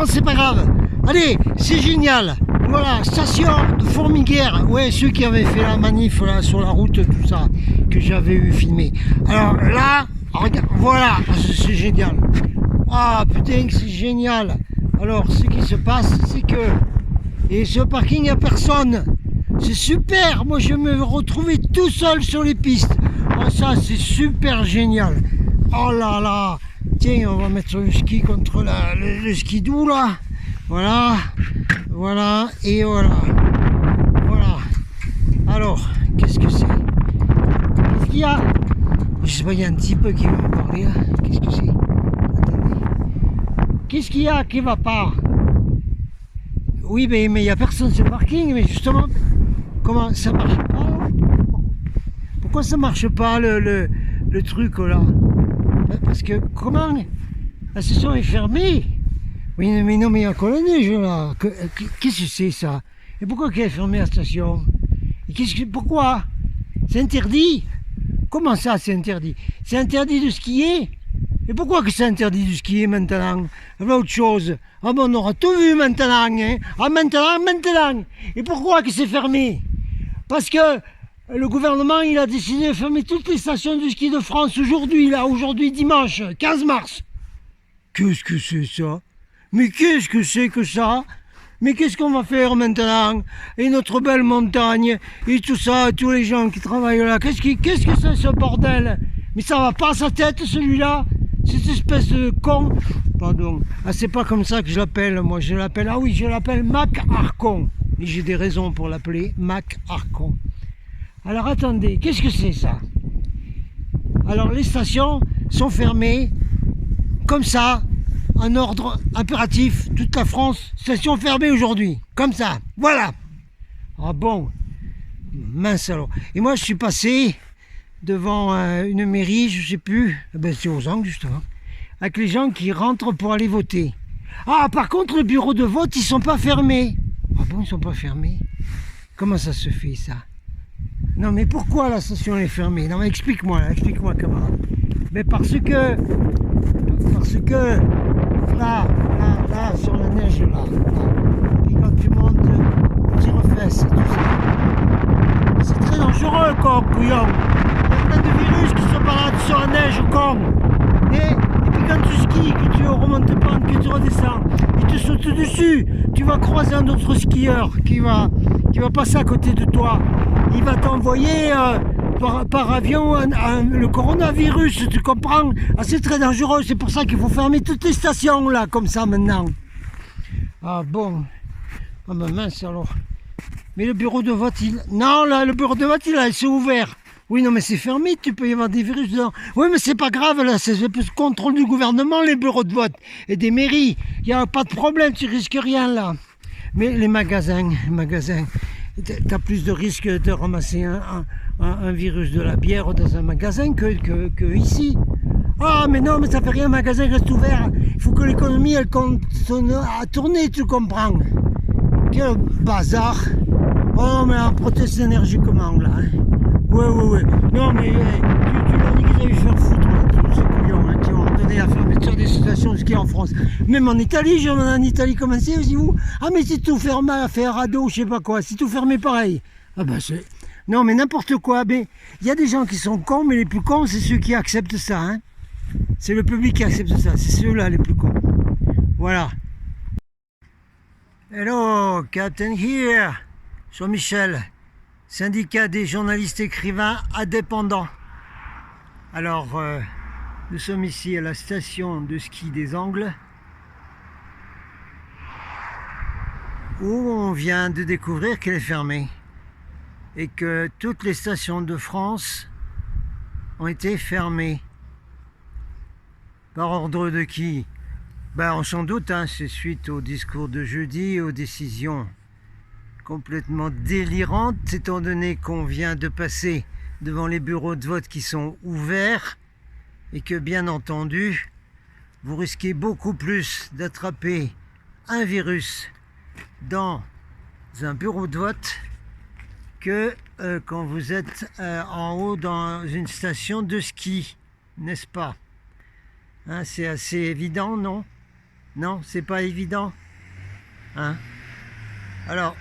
c'est pas grave. Allez, c'est génial. Voilà, station de Formiguère. Ouais, ceux qui avaient fait la manif là, sur la route, tout ça, que j'avais eu filmé. Alors là, regarde, voilà, c'est génial. Ah putain, c'est génial. Alors, ce qui se passe, c'est que... Et ce parking, il n'y a personne. C'est super. Moi, je me retrouvais tout seul sur les pistes. Oh, ça, c'est super génial. Oh là là. Tiens, on va mettre le ski contre le skidoo, là. Voilà. Voilà. Et voilà. Voilà. Alors, qu'est-ce que c'est? Qu'est-ce qu'il y a? Je sais pas, il y a un type qui veut me parler, là. Qu'est-ce que c'est? Attendez. Qu'est-ce qu'il y a qui va pas? Oui, mais il n'y a personne sur le parking, mais justement, comment ça marche pas? Pourquoi ça marche pas le truc là? Parce que comment? La station est fermée. Oui, mais non, mais il y a encore la neige là. Qu'est-ce que c'est ça? Et pourquoi qu'elle est fermée la station? Et pourquoi? C'est interdit? Comment ça c'est interdit? C'est interdit de skier? Et pourquoi que c'est interdit de skier maintenant? Voilà autre chose. Ah bon, on aura tout vu maintenant, hein? Ah maintenant. Et pourquoi que c'est fermé? Parce que le gouvernement, il a décidé de fermer toutes les stations de ski de France aujourd'hui, là, aujourd'hui dimanche, 15 mars. Qu'est-ce que c'est ça? Mais qu'est-ce que c'est que ça? Mais qu'est-ce qu'on va faire maintenant? Et notre belle montagne, et tout ça, tous les gens qui travaillent là, qu'est-ce que c'est ce bordel? Mais ça va pas à sa tête celui-là? Cette espèce de con, pardon, ah, c'est pas comme ça que je l'appelle, moi je l'appelle, ah oui, je l'appelle Mac Arcon, et j'ai des raisons pour l'appeler Mac Arcon. Alors attendez, qu'est-ce que c'est ça? Alors les stations sont fermées, comme ça, en ordre impératif, toute la France, station fermée aujourd'hui, comme ça, voilà. Ah bon, mince alors. Et moi je suis passé devant une mairie, je sais plus, ben c'est aux Angles justement, avec les gens qui rentrent pour aller voter. Ah, par contre, les bureaux de vote, ils sont pas fermés. Ah bon, ils sont pas fermés? Comment ça se fait ça? Non mais pourquoi la station est fermée? Non mais explique-moi camarade. Mais parce que là, sur la neige là, et quand tu montes, tu refesses et tout ça. C'est très dangereux, con, couillon. Il y a plein de virus qui se baladent sur la neige, con. Et puis quand tu skis, que tu remontes pas, que tu redescends, il te saute dessus. Tu vas croiser un autre skieur qui va passer à côté de toi. Il va t'envoyer par avion le coronavirus, tu comprends? Ah, c'est très dangereux, c'est pour ça qu'il faut fermer toutes les stations là, comme ça maintenant. Ah bon. Ah ben mince alors. Mais le bureau de vote, non là, le bureau de vote, c'est ouvert. Oui, non, mais c'est fermé, tu peux y avoir des virus dedans. Oui, mais c'est pas grave, là, c'est le contrôle du gouvernement, les bureaux de vote, et des mairies. Il n'y a pas de problème, tu risques rien, là. Mais les magasins, t'as plus de risque de ramasser un virus de la bière dans un magasin que ici. Ah, mais non, mais ça fait rien, un magasin reste ouvert. Il faut que l'économie, elle continue à tourner, tu comprends. Quel bazar. Oh, mais on proteste énergiquement, là, hein. Ouais. Non, mais tu leur dis qu'ils allaient faire foutre, là, tous ces couillons, hein, qui ont ordonné la fermeture des stations de ski en France. Même en Italie, j'en ai en Italie, comment c'est aussi vous? Ah, mais c'est tout fermé à faire radeau, je sais pas quoi, c'est tout fermé pareil. Ah, ben c'est. Non, mais n'importe quoi. Mais il y a des gens qui sont cons, mais les plus cons, c'est ceux qui acceptent ça, hein. C'est le public qui accepte ça, c'est ceux-là les plus cons. Voilà. Hello, Captain here. Jean-Michel. Syndicat des journalistes écrivains indépendants. Alors, nous sommes ici à la station de ski des Angles, où on vient de découvrir qu'elle est fermée et que toutes les stations de France ont été fermées. Par ordre de qui? Ben, on s'en doute, hein, c'est suite au discours de jeudi, aux décisions complètement délirante, étant donné qu'on vient de passer devant les bureaux de vote qui sont ouverts et que bien entendu vous risquez beaucoup plus d'attraper un virus dans un bureau de vote que quand vous êtes en haut dans une station de ski, n'est-ce pas? Hein, c'est assez évident, non? Non, c'est pas évident. Hein? Alors,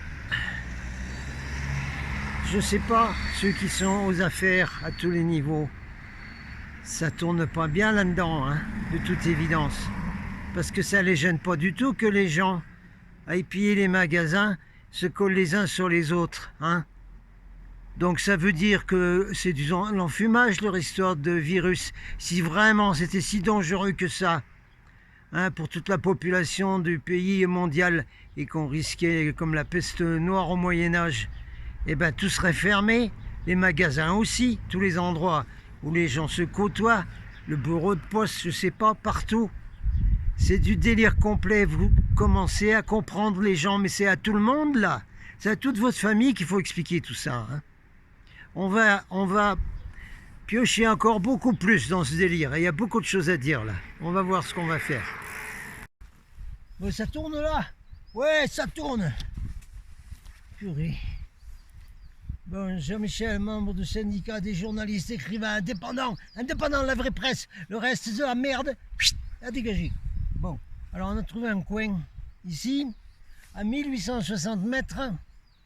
je sais pas, ceux qui sont aux affaires à tous les niveaux, ça tourne pas bien là-dedans, hein, de toute évidence. Parce que ça les gêne pas du tout que les gens aillent piller les magasins, se collent les uns sur les autres, hein. Donc ça veut dire que c'est du l'enfumage, leur histoire de virus. Si vraiment c'était si dangereux que ça, hein, pour toute la population du pays mondial, et qu'on risquait, comme la peste noire au Moyen-Âge, eh ben tout serait fermé, les magasins aussi, tous les endroits où les gens se côtoient, le bureau de poste, je sais pas, partout. C'est du délire complet, vous commencez à comprendre les gens, mais c'est à tout le monde là. C'est à toute votre famille qu'il faut expliquer tout ça, hein. On va piocher encore beaucoup plus dans ce délire. Et il y a beaucoup de choses à dire là. On va voir ce qu'on va faire. Bon, ça tourne là? Ouais, ça tourne. Purée. Bon, Jean-Michel, membre du syndicat des journalistes, écrivains indépendants. Indépendants de la vraie presse. Le reste de la merde, à dégager. Bon, alors on a trouvé un coin ici, à 1860 mètres.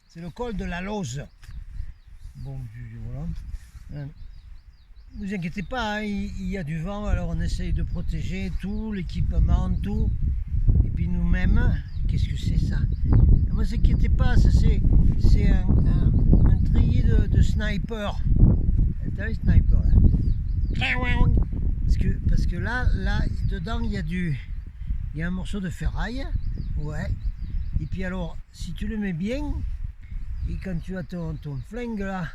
C'est le col de la Lose. Bon, voilà. Ne vous inquiétez pas, hein, il y a du vent, alors on essaye de protéger tout, l'équipement, tout. Et puis nous-mêmes, qu'est-ce que c'est ça? Ne vous inquiétez pas, ça c'est un treillis de sniper. T'as vu, sniper là? Parce que là, dedans, il y a un morceau de ferraille. Ouais. Et puis alors, si tu le mets bien, et quand tu as ton flingue là,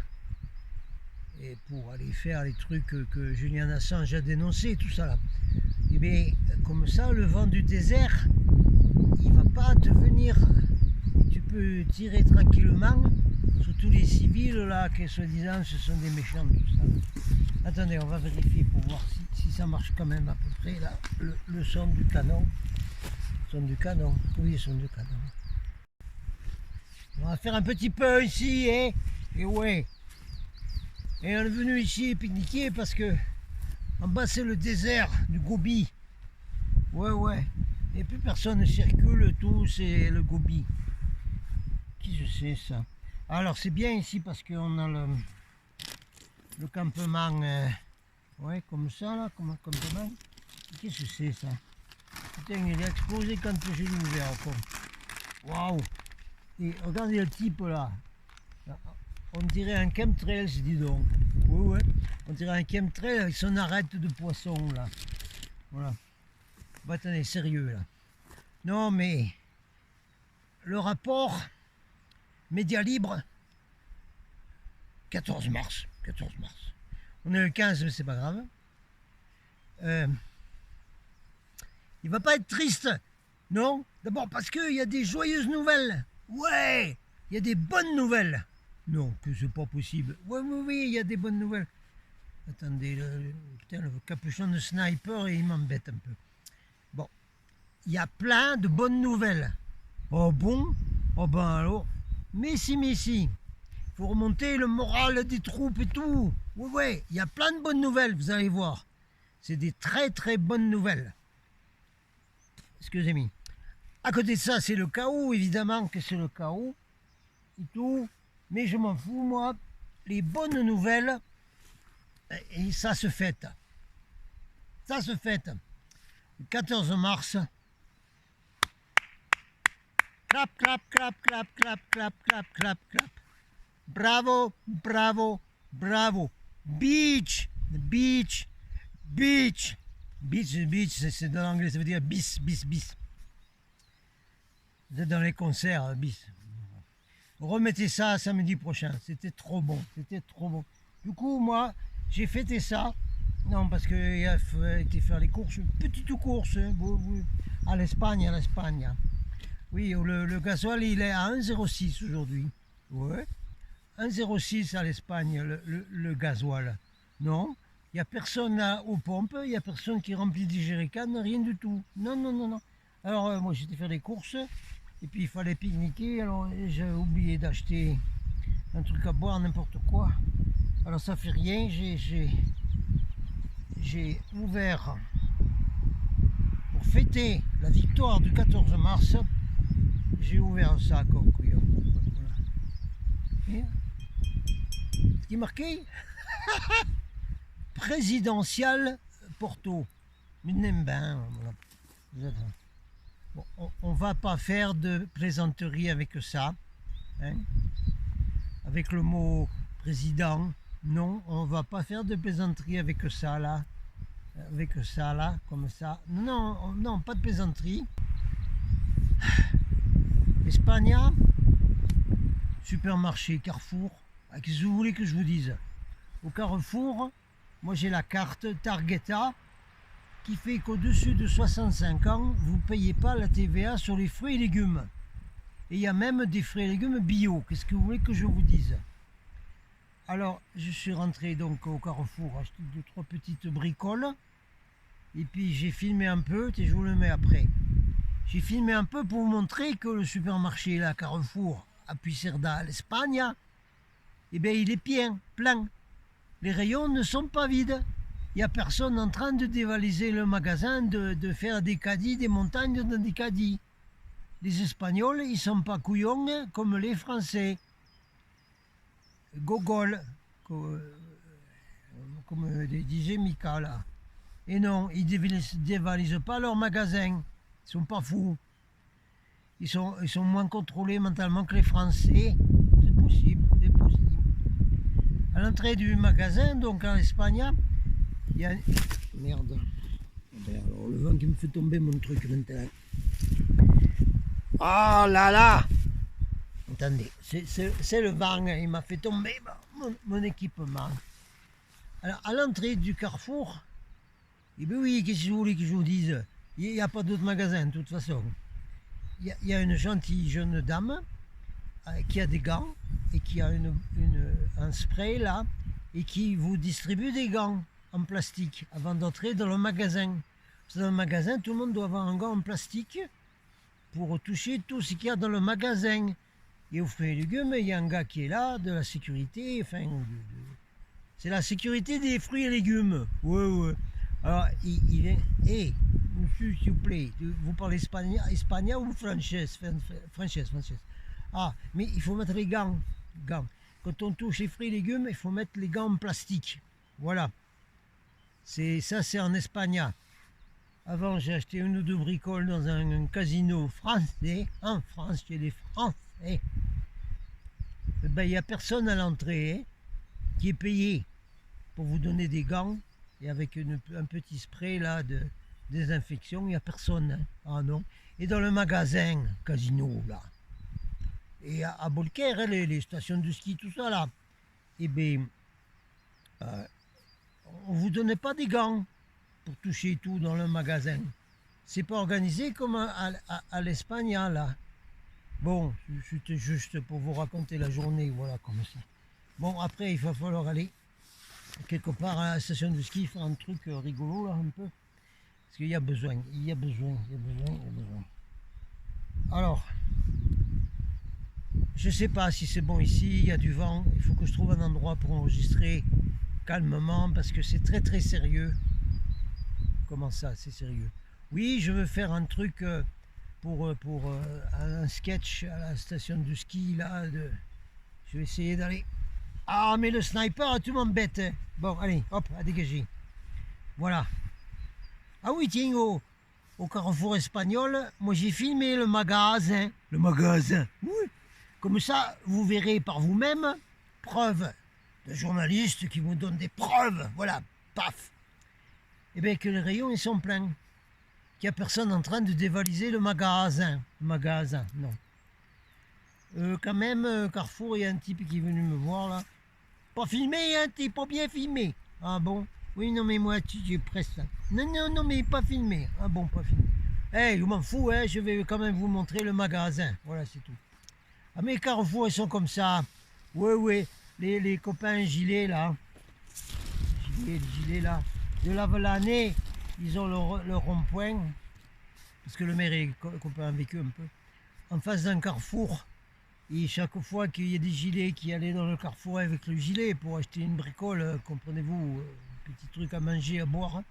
et pour aller faire les trucs que Julian Assange a dénoncé, tout ça là, et bien comme ça, le vent du désert, il va pas te venir. Tu peux tirer tranquillement sur tous les civils là, qui soi-disant ce sont des méchants, tout ça. Attendez, on va vérifier pour voir si ça marche quand même à peu près là, le son du canon. Son du canon, oui, le son du canon. On va faire un petit peu ici, hein? Et ouais. Et on est venu ici pique-niquer parce que en bas c'est le désert du Gobi. Ouais. Et plus personne ne circule, tout c'est le Gobi. Qui je sais ça? Alors c'est bien ici parce qu'on a le campement, ouais, comme ça là, comme un campement. Qu'est-ce que c'est ça? Putain, il a explosé quand j'ai ouvert encore. Waouh! Et regardez le type là. On dirait un chemtrail, dis donc. Ouais. On dirait un chemtrail avec son arête de poisson là. Voilà. Bon, attendez, sérieux là. Non mais le rapport Média Libre 14 mars. On est le 15, mais c'est pas grave. Il va pas être triste. Non, d'abord parce qu'il y a des joyeuses nouvelles. Ouais, il y a des bonnes nouvelles. Non, que c'est pas possible. Oui, il y a des bonnes nouvelles. Attendez, putain, le capuchon de sniper, il m'embête un peu. Bon, il y a plein de bonnes nouvelles. Oh bon? Oh ben alors, mais si. Il faut remonter le moral des troupes et tout. Ouais, il y a plein de bonnes nouvelles, vous allez voir. C'est des très très bonnes nouvelles. Excusez-moi. À côté de ça, c'est le chaos, évidemment que c'est le chaos et tout, mais je m'en fous, moi. Les bonnes nouvelles, et ça se fête. Ça se fête. Le 14 mars, clap. Bravo. Beach, c'est dans l'anglais, ça veut dire bis. Vous êtes dans les concerts, bis. Remettez ça samedi prochain, c'était trop bon. Du coup, moi, j'ai fêté ça. Non, parce qu'il a été faire les courses, une petite course, hein, à l'Espagne. Oui, le gasoil, il est à 1,06 aujourd'hui. Ouais, 1,06 à l'Espagne, le gasoil. Non, il n'y a personne là aux pompes, il n'y a personne qui remplit des jerrycans, rien du tout. Non. Alors, moi, j'étais faire des courses. Et puis il fallait pique-niquer, alors j'ai oublié d'acheter un truc à boire, n'importe quoi. Alors ça fait rien, j'ai ouvert pour fêter la victoire du 14 mars, j'ai ouvert ça, comme couillon. Voilà. Ce qui est marqué présidentiel Porto. Voilà. Bon, on va pas faire de plaisanterie avec ça, hein, avec le mot président. Non, on va pas faire de plaisanterie avec ça là, comme ça. Non, non, pas de plaisanterie. Espagne, supermarché, Carrefour. Qu'est-ce que vous voulez que je vous dise? Au Carrefour, moi j'ai la carte Targeta qui fait qu'au-dessus de 65 ans, vous ne payez pas la TVA sur les fruits et légumes. Et il y a même des fruits et légumes bio. Qu'est-ce que vous voulez que je vous dise? Alors, je suis rentré donc au Carrefour, acheter 2-3 petites bricoles. Et puis j'ai filmé un peu, et je vous le mets après. J'ai filmé un peu pour vous montrer que le supermarché, là, Carrefour, à Puigcerdà, l'Espagne, eh bien, il est plein. Les rayons ne sont pas vides. Il n'y a personne en train de dévaliser le magasin, de faire des caddies, des montagnes dans des caddies. Les Espagnols, ils ne sont pas couillons comme les Français. Gogol, comme disait Mika là. Et non, ils ne dévalisent pas leur magasin. Ils ne sont pas fous. Ils sont moins contrôlés mentalement que les Français. C'est possible, c'est possible. À l'entrée du magasin, donc en Espagne, il y a... Merde. Alors, le vent qui me fait tomber mon truc maintenant. Oh là là! Attendez, c'est le vent, il m'a fait tomber mon équipement. Alors, à l'entrée du Carrefour, eh bien oui, qu'est-ce que vous voulez que je vous dise? Il n'y a pas d'autre magasin, de toute façon. Il y a une gentille jeune dame qui a des gants et qui a un spray là et qui vous distribue des gants en plastique avant d'entrer dans le magasin. Dans le magasin, tout le monde doit avoir un gant en plastique pour toucher tout ce qu'il y a dans le magasin. Et aux fruits et légumes, il y a un gars qui est là, de la sécurité, enfin, c'est la sécurité des fruits et légumes. Ouais. Alors, il vient, monsieur, s'il vous plaît, vous parlez espagnol ou français? Français. Ah, mais il faut mettre les gants. Quand on touche les fruits et légumes, il faut mettre les gants en plastique. Voilà. Ça, c'est en Espagne. Avant, j'ai acheté une ou deux bricoles dans un casino français. En France, chez les Français. Ben, il n'y a personne à l'entrée qui est payé pour vous donner des gants. Et avec un petit spray là de désinfection, il n'y a personne. Hein. Ah non. Et dans le magasin, casino là. Et à Bolquer, les stations de ski, tout ça là. Eh bien, on ne vous donnait pas des gants pour toucher tout dans le magasin. C'est pas organisé comme à l'Espagne là. Bon, c'était juste pour vous raconter la journée, voilà, comme ça. Bon, après, il va falloir aller quelque part à la station de ski, faire un truc rigolo, là, un peu. Parce qu'il y a besoin. Alors, je sais pas si c'est bon ici, il y a du vent. Il faut que je trouve un endroit pour enregistrer calmement, parce que c'est très très sérieux. Comment ça, c'est sérieux? Oui, je veux faire un truc... pour un sketch à la station de ski là, je vais essayer d'aller. Ah mais le sniper tout m'embête. Hein. Bon allez, hop, à dégager. Voilà. Ah oui tiens, au Carrefour espagnol, moi j'ai filmé le magasin. Le magasin. Oui. Comme ça, vous verrez par vous-même, preuve de journalistes qui vous donnent des preuves. Voilà, paf. Et bien que les rayons ils sont pleins. Qu'il n'y a personne en train de dévaliser le magasin. Non. Quand même, Carrefour, il y a un type qui est venu me voir là. Pas filmé, hein, t'es pas bien filmé. Ah bon? Oui, non, mais moi, tu presse ça. Non, mais pas filmé. Ah bon, pas filmé. Je m'en fous, hein, je vais quand même vous montrer le magasin. Voilà, c'est tout. Ah, mais Carrefour, ils sont comme ça. Ouais, les copains gilets là. Les gilets là. De l'année. Ils ont le rond-point, parce que le maire est copain avec eux un peu, en face d'un carrefour. Et chaque fois qu'il y a des gilets qui allaient dans le carrefour avec le gilet pour acheter une bricole, comprenez-vous, un petit truc à manger, à boire,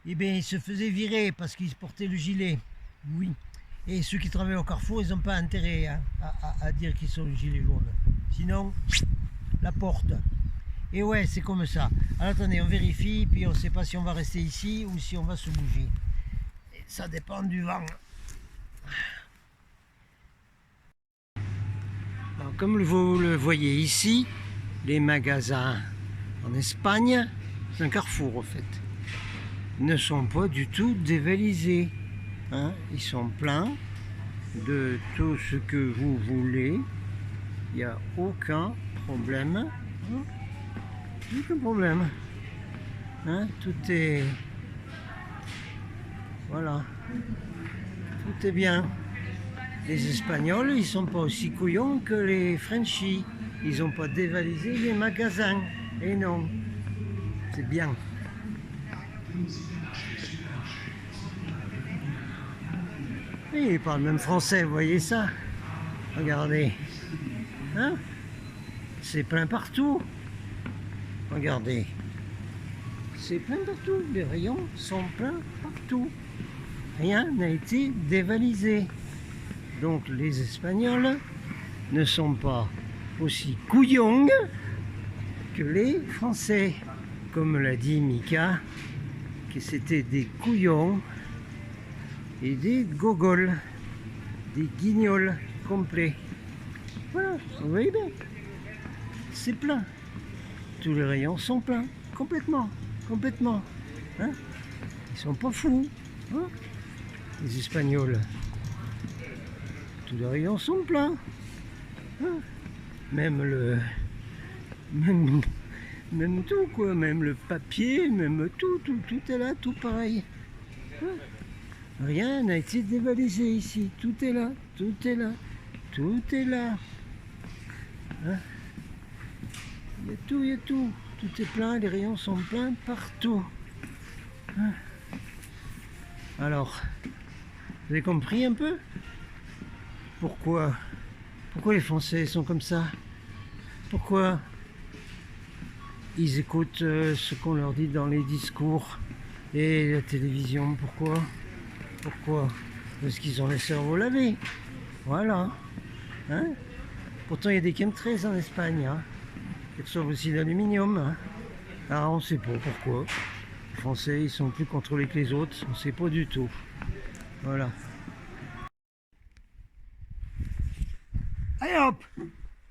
eh bien, ils se faisaient virer parce qu'ils portaient le gilet. Oui. Et ceux qui travaillent au Carrefour, ils n'ont pas intérêt à dire qu'ils sont le gilet jaune. Sinon, la porte. Et ouais, c'est comme ça. Alors attendez, on vérifie, puis on ne sait pas si on va rester ici ou si on va se bouger. Et ça dépend du vent. Alors, comme vous le voyez ici, les magasins en Espagne, c'est un carrefour en fait, ne sont pas du tout dévalisés. Hein, ils sont pleins de tout ce que vous voulez. Il n'y a aucun problème. Hein, aucun problème. Hein, tout est... Voilà. Tout est bien. Les Espagnols, ils sont pas aussi couillons que les Frenchies. Ils n'ont pas dévalisé les magasins. Et non. C'est bien. Et ils parlent même français, vous voyez ça? Regardez. Hein? C'est plein partout. Regardez. C'est plein partout. Les rayons sont pleins partout. Rien n'a été dévalisé. Donc les Espagnols ne sont pas aussi couillons que les Français. Comme l'a dit Mika, que c'était des couillons et des gogoles, des guignols complets. Voilà, vous voyez bien, c'est plein. Tous les rayons sont pleins, complètement, complètement. Hein, ils sont pas fous, hein, les Espagnols. Tous les rayons sont pleins. Hein, même le... Même tout quoi, même le papier, même tout est là, tout pareil. Hein, rien n'a été dévalisé ici, tout est là, tout est là, tout est là. Hein, il y a tout, tout est plein, les rayons sont pleins partout. Hein, alors, vous avez compris un peu pourquoi les Français sont comme ça? Pourquoi ils écoutent ce qu'on leur dit dans les discours et la télévision? Pourquoi? Parce qu'ils ont les cerveaux lavés. Voilà. Hein, pourtant, il y a des chemtrails en Espagne. Hein, ils reçoivent aussi d'aluminium. Hein. Alors, on ne sait pas pourquoi. Les Français, ils sont plus contrôlés que les autres. On ne sait pas du tout. Voilà. Allez hop!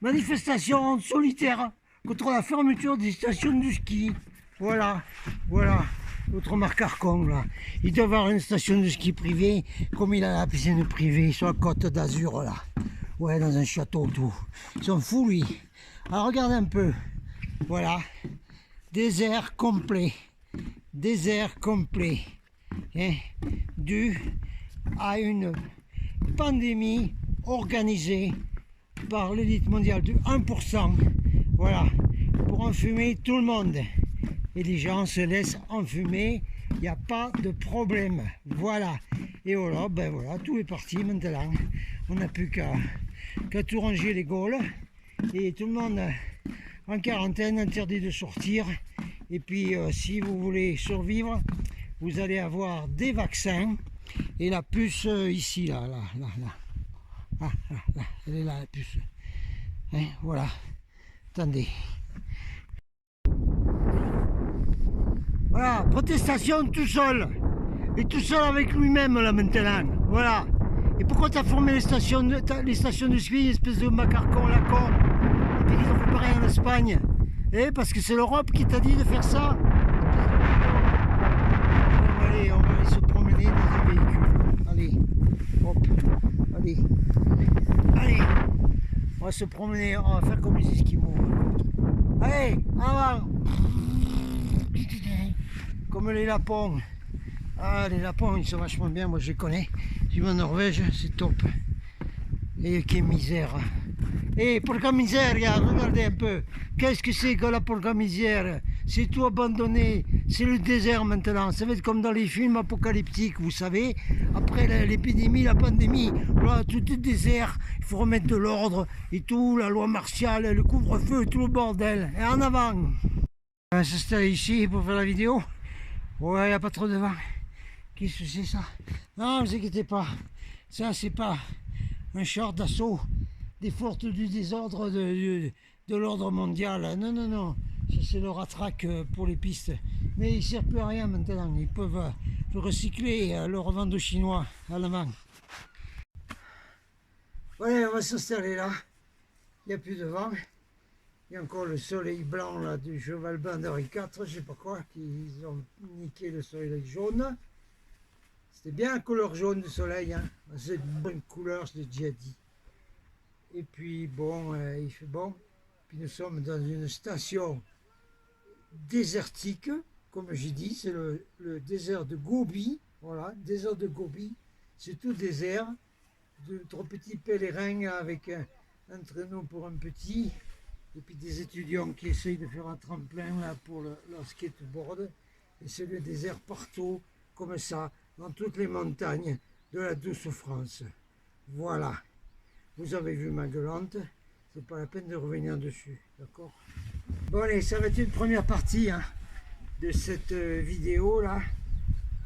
Manifestation solitaire contre la fermeture des stations de ski. Voilà, voilà, notre Marc Arcon là. Il doit avoir une station de ski privée, comme il a la piscine privée sur la côte d'Azur là. Ouais, dans un château tout. Ils sont fous lui. Alors regardez un peu. Voilà. Désert complet. Désert complet. Hein, dû à une pandémie organisée par l'élite mondiale de 1%. Voilà, pour enfumer tout le monde. Et les gens se laissent enfumer, il n'y a pas de problème. Voilà. Et voilà, ben voilà, tout est parti maintenant. On n'a plus qu'à tout ranger les gaules. Et tout le monde en quarantaine, interdit de sortir. Et puis, si vous voulez survivre, vous allez avoir des vaccins. Et la puce ici, là. Ah, là, elle est là, la puce. Hein, voilà. Attendez. Voilà, protestation tout seul. Et tout seul avec lui-même là maintenant. Voilà. Et pourquoi t'as formé les stations de ski, espèce de macarcon la con? Ils ont fait pareil en Espagne. Eh, parce que c'est l'Europe qui t'a dit de faire ça. Allez, on va aller se promener dans un véhicule. Allez, hop, allez. Allez, on va se promener, on va faire comme les Esquimaux. Allez, en avant. Comme les lapons. Ah, les lapons, ils sont vachement bien, moi je les connais. Je vais en Norvège, c'est top. Et quelle misère. Et polka miseria, regardez un peu. Qu'est-ce que c'est que la polka misère? C'est tout abandonné. C'est le désert maintenant. Ça va être comme dans les films apocalyptiques, vous savez. Après l'épidémie, la pandémie, voilà, tout est désert. Il faut remettre de l'ordre et tout, la loi martiale, le couvre-feu, tout le bordel. Et en avant. On va s'installer ici pour faire la vidéo. Ouais, il n'y a pas trop de vent. Qu'est-ce que c'est ça? Non, ne vous inquiétez pas. Ça, c'est pas un char d'assaut des forces du désordre de l'ordre mondial. Non, non, non. C'est le ratraque pour les pistes. Mais il ne sert plus à rien maintenant. Ils peuvent le recycler et le revendre aux Chinois, allemands. Voilà, on va s'installer là. Il n'y a plus de vent. Il y a encore le soleil blanc là, du cheval blanc d'Henri IV, je sais pas quoi, qu'ils ont niqué le soleil jaune. C'était bien la couleur jaune du soleil, hein. C'est une bonne couleur, je l'ai déjà dit. Et puis bon, il fait bon. Puis nous sommes dans une station désertique, comme j'ai dit, c'est le désert de Gobi. Voilà, désert de Gobi. C'est tout désert. De trois petits pèlerins avec un traîneau pour un petit. Et puis des étudiants qui essayent de faire un tremplin là pour leur skateboard. Et c'est le désert partout, comme ça, dans toutes les montagnes de la douce France. Voilà. Vous avez vu ma gueulante, c'est pas la peine de revenir dessus, d'accord? Bon allez, ça va être une première partie hein, de cette vidéo là.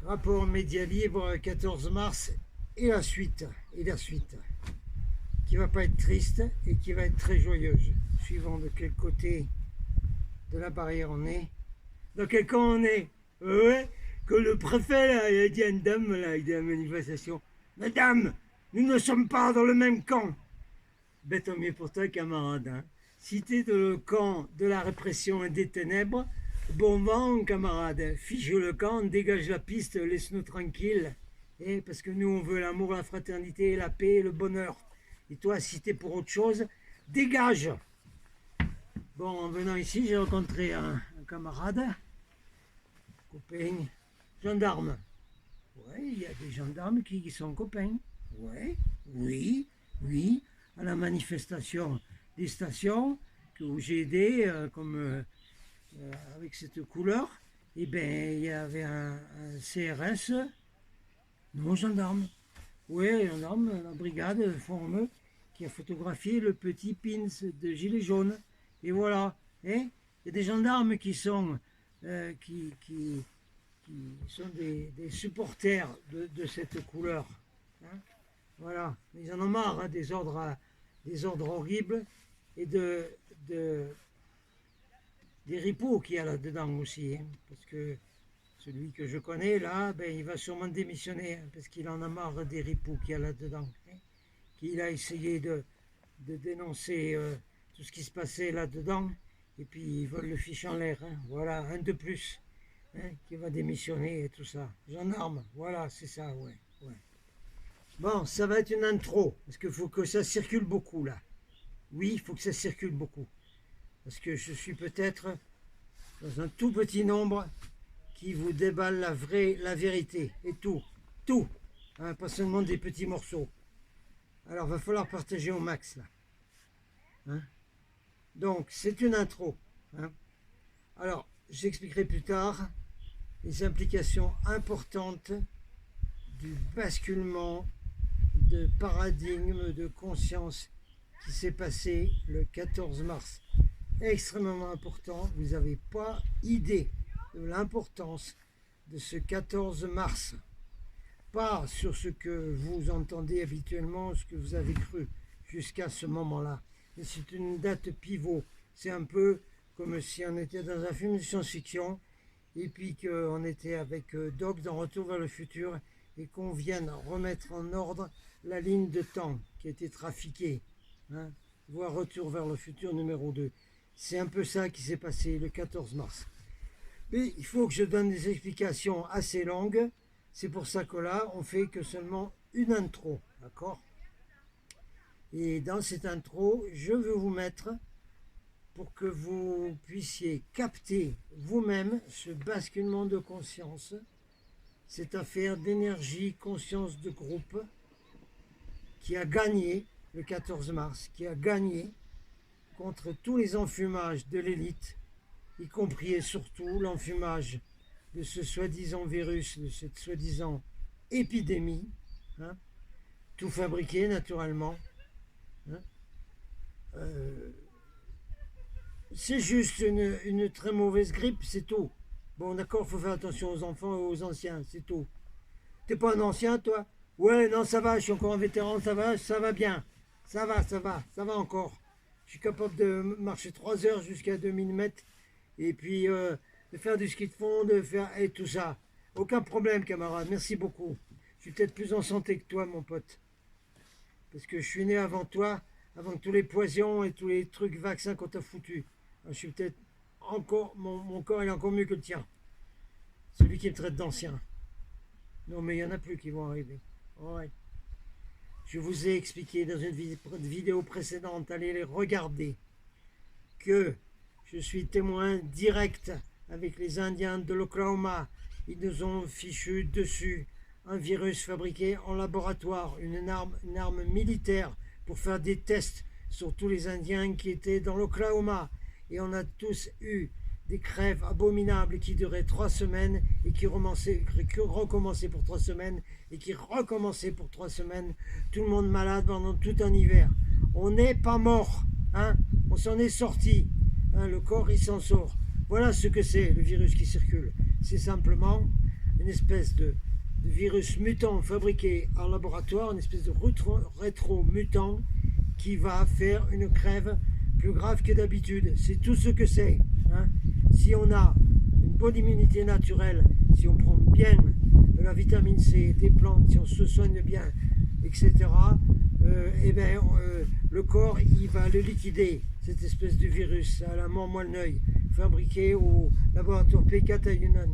Rapport Média Libre 14 mars et la suite. Qui va pas être triste et qui va être très joyeuse, suivant de quel côté de la barrière on est. Dans quel camp on est? Ouais, que le préfet là, il a dit à une dame là, il dit à la manifestation, Madame, nous ne sommes pas dans le même camp. Ben tant mieux pour toi camarade. Hein. Si t'es dans le camp de la répression et des ténèbres, bon vent camarade, fiche le camp, dégage la piste, laisse-nous tranquilles. Et parce que nous on veut l'amour, la fraternité, la paix et le bonheur. Et toi, si t'es pour autre chose, dégage. Bon, en venant ici, j'ai rencontré un camarade, copain, gendarme. Ouais, il y a des gendarmes qui sont copains. Ouais, oui, à la manifestation des stations où j'ai aidé, avec cette couleur, et ben il y avait un CRS, non gendarme. Oui, gendarme, la brigade Formeux, qui a photographié le petit pins de gilet jaune. Et voilà. Hein, il y a des gendarmes qui sont, qui sont des supporters de cette couleur. Hein, voilà. Ils en ont marre hein, des ordres horribles et des ripoux qu'il y a là-dedans aussi. Hein, parce que celui que je connais là, ben, il va sûrement démissionner hein, parce qu'il en a marre des ripoux qu'il y a là-dedans. Hein, qu'il a essayé de dénoncer tout ce qui se passait là-dedans et puis ils veulent le fiche en l'air. Hein, voilà, un de plus hein, qui va démissionner et tout ça. Gendarme, voilà, c'est ça, ouais. Bon, ça va être une intro parce qu'il faut que ça circule beaucoup là. Oui, il faut que ça circule beaucoup parce que je suis peut-être dans un tout petit nombre qui vous déballe la vérité, et tout, hein, pas seulement des petits morceaux. Alors, va falloir partager au max, là. Hein. Donc, c'est une intro. Hein. Alors, j'expliquerai plus tard les implications importantes du basculement de paradigme de conscience qui s'est passé le 14 mars. Extrêmement important, vous n'avez pas idée de l'importance de ce 14 mars. Pas sur ce que vous entendez habituellement, ce que vous avez cru jusqu'à ce moment-là. Mais c'est une date pivot. C'est un peu comme si on était dans un film de science-fiction et puis qu'on était avec Doc dans Retour vers le futur et qu'on vienne remettre en ordre la ligne de temps qui a été trafiquée. Hein, voire Retour vers le futur numéro 2. C'est un peu ça qui s'est passé le 14 mars. Mais il faut que je donne des explications assez longues. C'est pour ça que là, on fait que seulement une intro. D'accord? Et dans cette intro, je veux vous mettre, pour que vous puissiez capter vous-même ce basculement de conscience, cette affaire d'énergie, conscience de groupe, qui a gagné le 14 mars, qui a gagné contre tous les enfumages de l'élite, y compris et surtout l'enfumage de ce soi-disant virus, de cette soi-disant épidémie, hein, tout fabriqué naturellement. Hein. C'est juste une très mauvaise grippe, c'est tout. Bon, d'accord, faut faire attention aux enfants et aux anciens, c'est tout. T'es pas un ancien, toi? Ouais, non, ça va, je suis encore un vétéran, ça va bien. Ça va encore. Je suis capable de marcher 3 heures jusqu'à 2000 mètres et puis de faire du ski de fond, de faire et tout ça. Aucun problème, camarade, merci beaucoup. Je suis peut-être plus en santé que toi, mon pote. Parce que je suis né avant toi, avant tous les poisons et tous les trucs vaccins qu'on t'a foutus. Je suis peut-être encore, mon corps est encore mieux que le tien. Celui qui me traite d'ancien. Non, mais il n'y en a plus qui vont arriver. Ouais. Je vous ai expliqué dans une vidéo précédente, allez les regarder, que je suis témoin direct avec les Indiens de l'Oklahoma. Ils nous ont fichu dessus un virus fabriqué en laboratoire, une arme militaire pour faire des tests sur tous les Indiens qui étaient dans l'Oklahoma. Et on a tous eu des crèves abominables qui duraient 3 semaines et qui recommençaient pour 3 semaines et qui recommençaient pour 3 semaines. Tout le monde malade pendant tout un hiver. On n'est pas mort, hein? On s'en est sorti. Hein? Le corps, il s'en sort. Voilà ce que c'est le virus qui circule. C'est simplement une espèce de virus mutant fabriqué en laboratoire, une espèce de rétro-mutant qui va faire une crève plus grave que d'habitude. C'est tout ce que c'est. Hein? Si on a une bonne immunité naturelle, si on prend bien de la vitamine C, des plantes, si on se soigne bien, etc., le corps, il va le liquider, cette espèce de virus à la mort moelle-neuil, fabriqué au laboratoire P4 à Yunnan,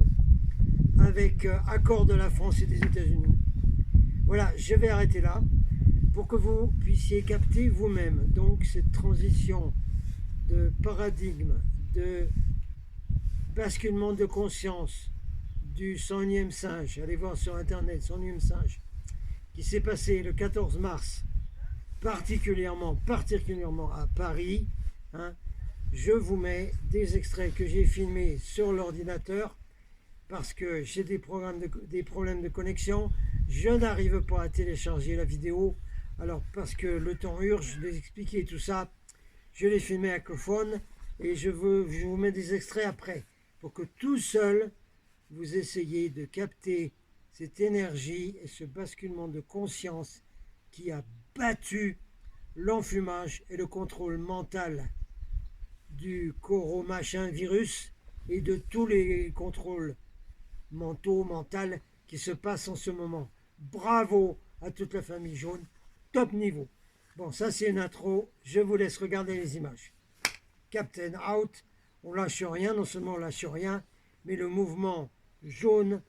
avec accord de la France et des États-Unis. Voilà, je vais arrêter là pour que vous puissiez capter vous-même donc cette transition de paradigme, de basculement de conscience du 100e singe. Allez voir sur internet 100e singe qui s'est passé le 14 mars, particulièrement à Paris. Hein. Je vous mets des extraits que j'ai filmés sur l'ordinateur parce que j'ai des problèmes de connexion. Je n'arrive pas à télécharger la vidéo. Alors, parce que le temps urge de expliquer tout ça, je l'ai filmé avec le phone et je vous mets des extraits après pour que tout seul, vous essayez de capter cette énergie et ce basculement de conscience qui a battu l'enfumage et le contrôle mental du machin virus et de tous les contrôles mentaux, qui se passent en ce moment. Bravo à toute la famille jaune, top niveau. Bon, ça c'est une intro, je vous laisse regarder les images. Captain out, on lâche rien, non seulement on lâche rien, mais le mouvement jaune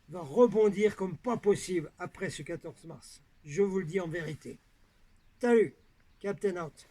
va rebondir comme pas possible après ce 14 mars. Je vous le dis en vérité. Salut, Captain out.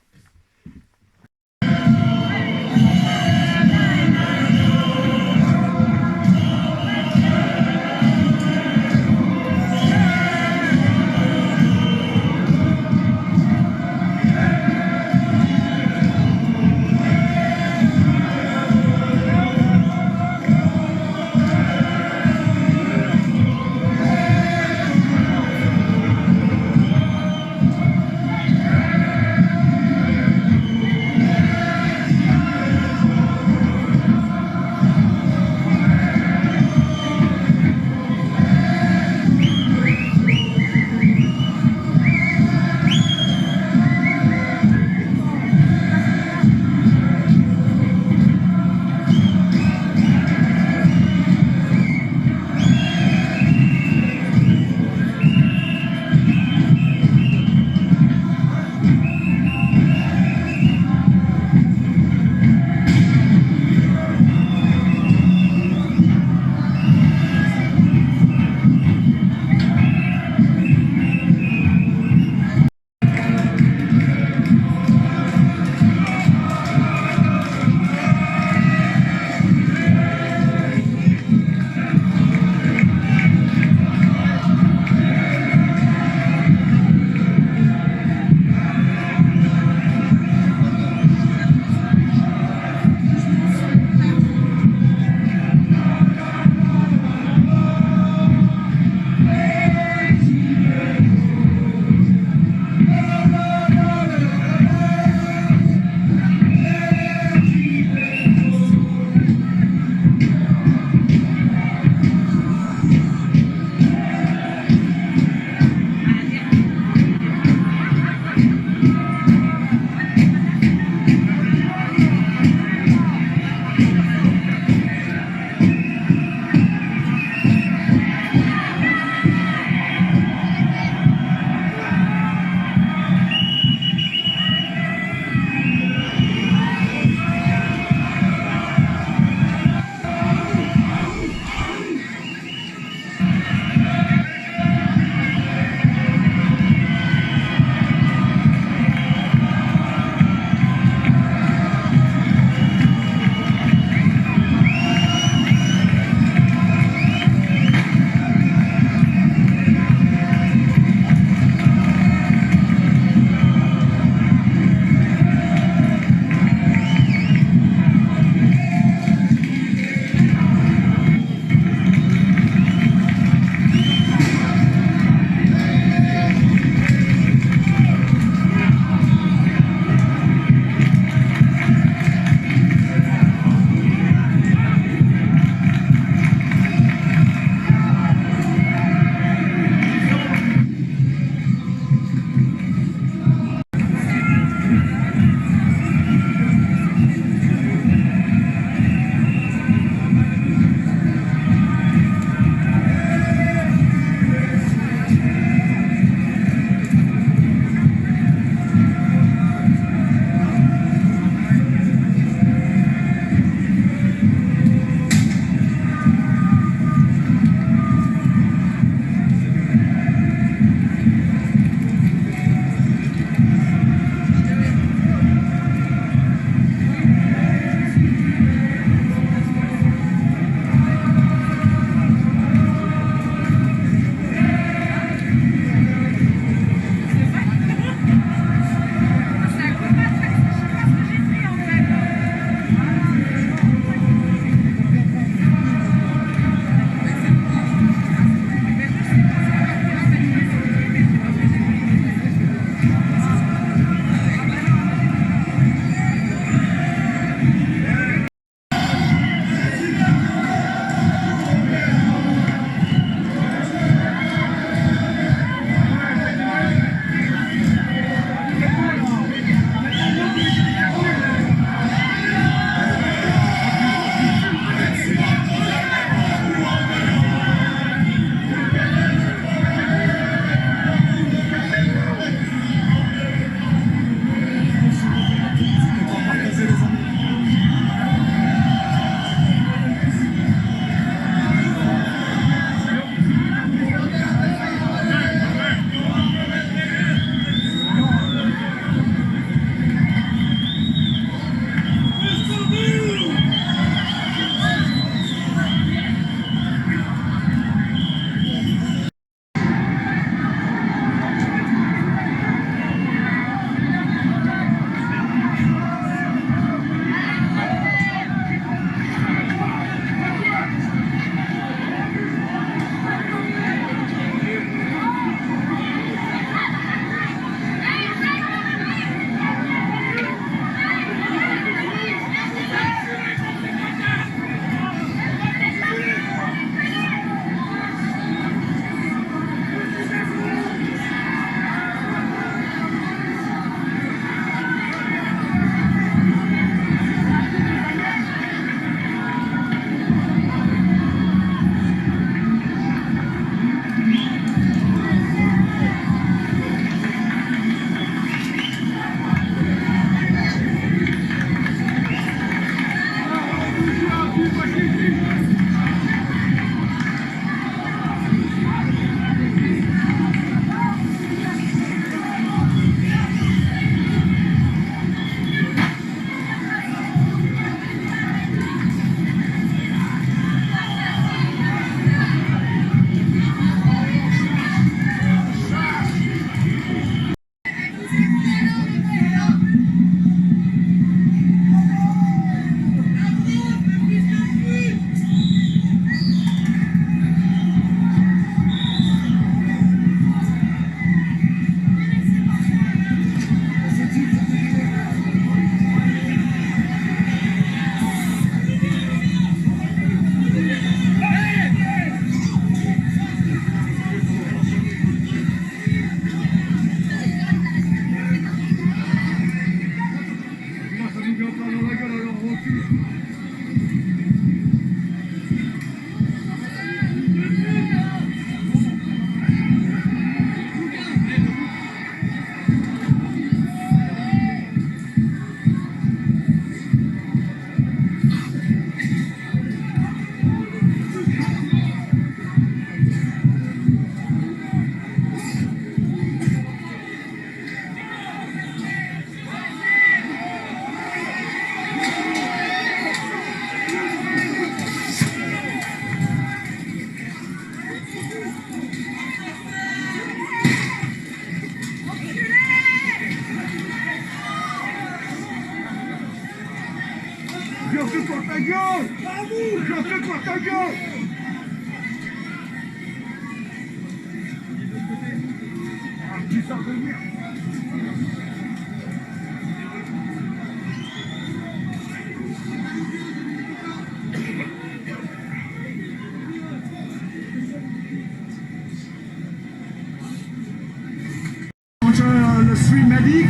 Entre le Street Medic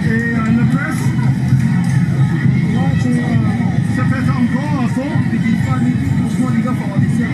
et le press. Ça fait encore un fond. Et puis, franchement, les gars, il faut avoir des siècles.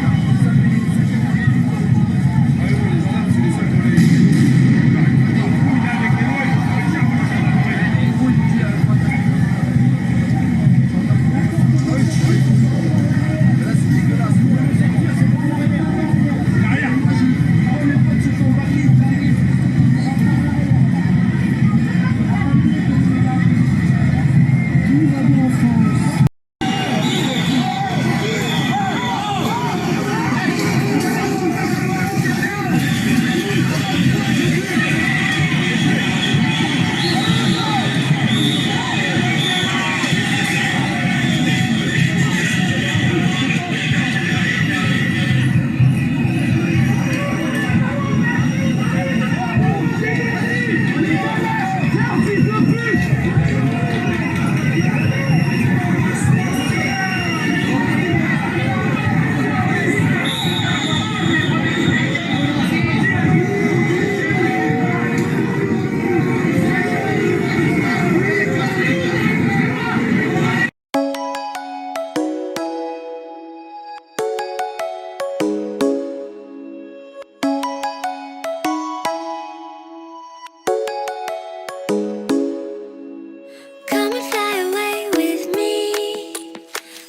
Come and fly away with me.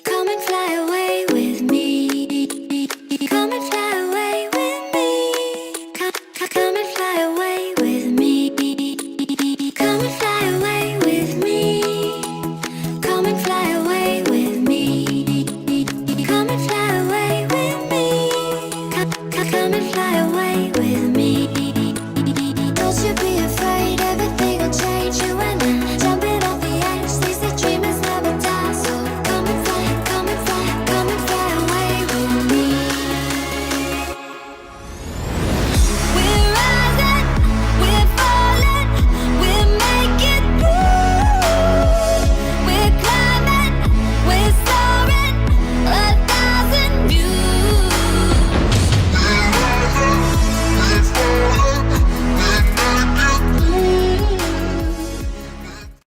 Come and fly away with me. Come and fly away with me. Come and fly away with me. Come and fly away with me. Come and fly away with me. Come and fly away with me. Come and fly away with me.